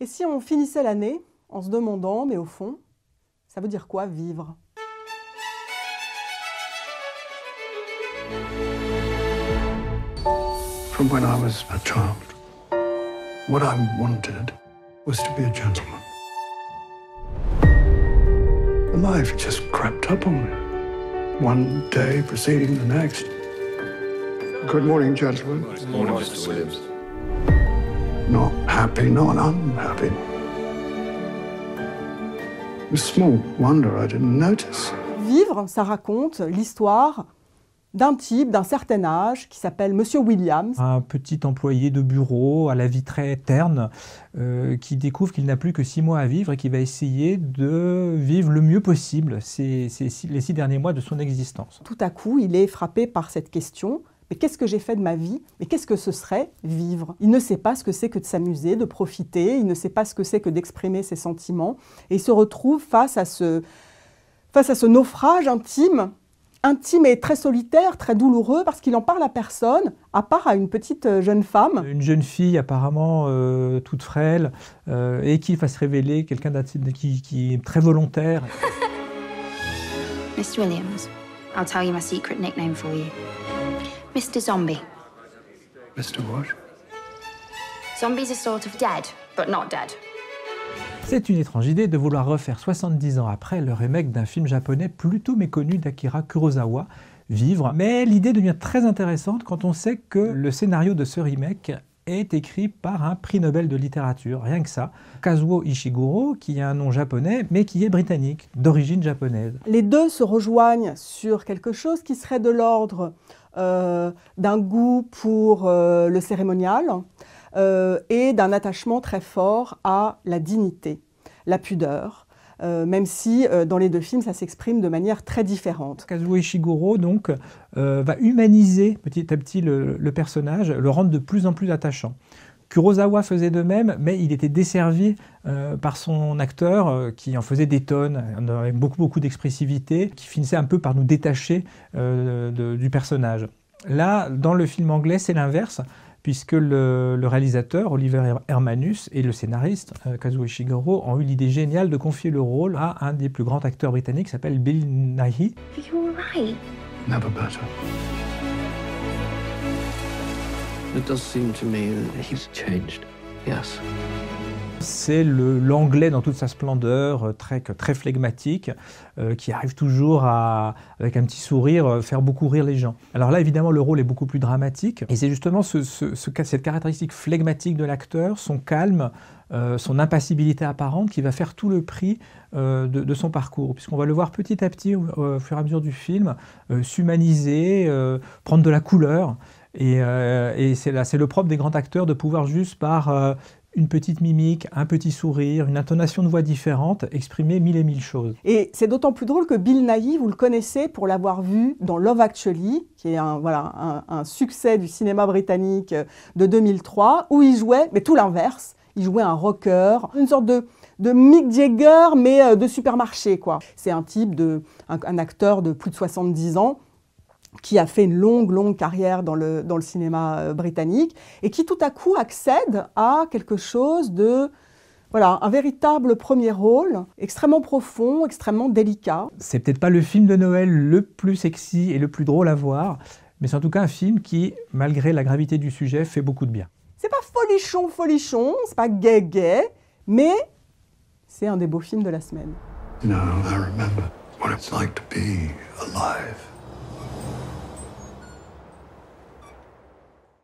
Et si on finissait l'année en se demandant, mais au fond, ça veut dire quoi vivre? From when I was a child, what I wanted was to be a gentleman. Life just crept up on me, one day preceding the next. Good morning, gentlemen. Good morning, Mr. Williams. Not happy, not unhappy. It was small wonder I didn't notice. Vivre, ça raconte l'histoire d'un type d'un certain âge qui s'appelle Monsieur Williams. Un petit employé de bureau à la vie très terne qui découvre qu'il n'a plus que 6 mois à vivre et qui va essayer de vivre le mieux possible les 6 derniers mois de son existence. Tout à coup, il est frappé par cette question. Mais qu'est-ce que j'ai fait de ma vie? Mais qu'est-ce que ce serait vivre? Il ne sait pas ce que c'est que de s'amuser, de profiter, il ne sait pas ce que c'est que d'exprimer ses sentiments. Et il se retrouve face à ce naufrage intime et très solitaire, très douloureux, parce qu'il en parle à personne, à part à une petite jeune femme. Une jeune fille apparemment toute frêle, et qui va se révéler quelqu'un qui est très volontaire. Miss Williams, I'll tell you my secret nickname for you. Mr. Zombie. Mr. What? Zombies are sort of dead, but not dead. C'est une étrange idée de vouloir refaire 70 ans après le remake d'un film japonais plutôt méconnu d'Akira Kurosawa, Vivre. Mais l'idée devient très intéressante quand on sait que le scénario de ce remake est écrit par un prix Nobel de littérature, rien que ça. Kazuo Ishiguro, qui a un nom japonais, mais qui est britannique, d'origine japonaise. Les deux se rejoignent sur quelque chose qui serait de l'ordre d'un goût pour le cérémonial et d'un attachement très fort à la dignité, la pudeur, même si dans les deux films ça s'exprime de manière très différente. Kazuo Ishiguro donc va humaniser petit à petit le personnage, le rendre de plus en plus attachant. Kurosawa faisait de même, mais il était desservi par son acteur qui en faisait des tonnes, avec beaucoup d'expressivité, qui finissait un peu par nous détacher du personnage. Là, dans le film anglais, c'est l'inverse, puisque le réalisateur, Oliver Hermanus, et le scénariste, Kazuo Ishiguro, ont eu l'idée géniale de confier le rôle à un des plus grands acteurs britanniques, qui s'appelle Bill Nighy. Are you all right? Never better. It does seem to me that he's changed. Yes. C'est l'anglais dans toute sa splendeur, très flegmatique, qui arrive toujours avec un petit sourire, faire beaucoup rire les gens. Alors là, évidemment, le rôle est beaucoup plus dramatique, et c'est justement cette caractéristique flegmatique de l'acteur, son calme, son impassibilité apparente, qui va faire tout le prix de son parcours, puisqu'on va le voir petit à petit, au fur et à mesure du film, s'humaniser, prendre de la couleur, et c'est le propre des grands acteurs de pouvoir juste par une petite mimique, un petit sourire, une intonation de voix différente, exprimer 1000 et 1000 choses. Et c'est d'autant plus drôle que Bill Nighy, vous le connaissez pour l'avoir vu dans Love Actually, qui est un succès du cinéma britannique de 2003, où il jouait, mais tout l'inverse, il jouait un rocker, une sorte de Mick Jagger, mais de supermarché, quoi. C'est un type un acteur de plus de 70 ans, qui a fait une longue carrière dans le cinéma britannique et qui tout à coup accède à quelque chose un véritable premier rôle, extrêmement profond, extrêmement délicat. C'est peut-être pas le film de Noël le plus sexy et le plus drôle à voir, mais c'est en tout cas un film qui, malgré la gravité du sujet, fait beaucoup de bien. C'est pas folichon, c'est pas gay, mais c'est un des beaux films de la semaine. You know, I remember what it's like to be alive.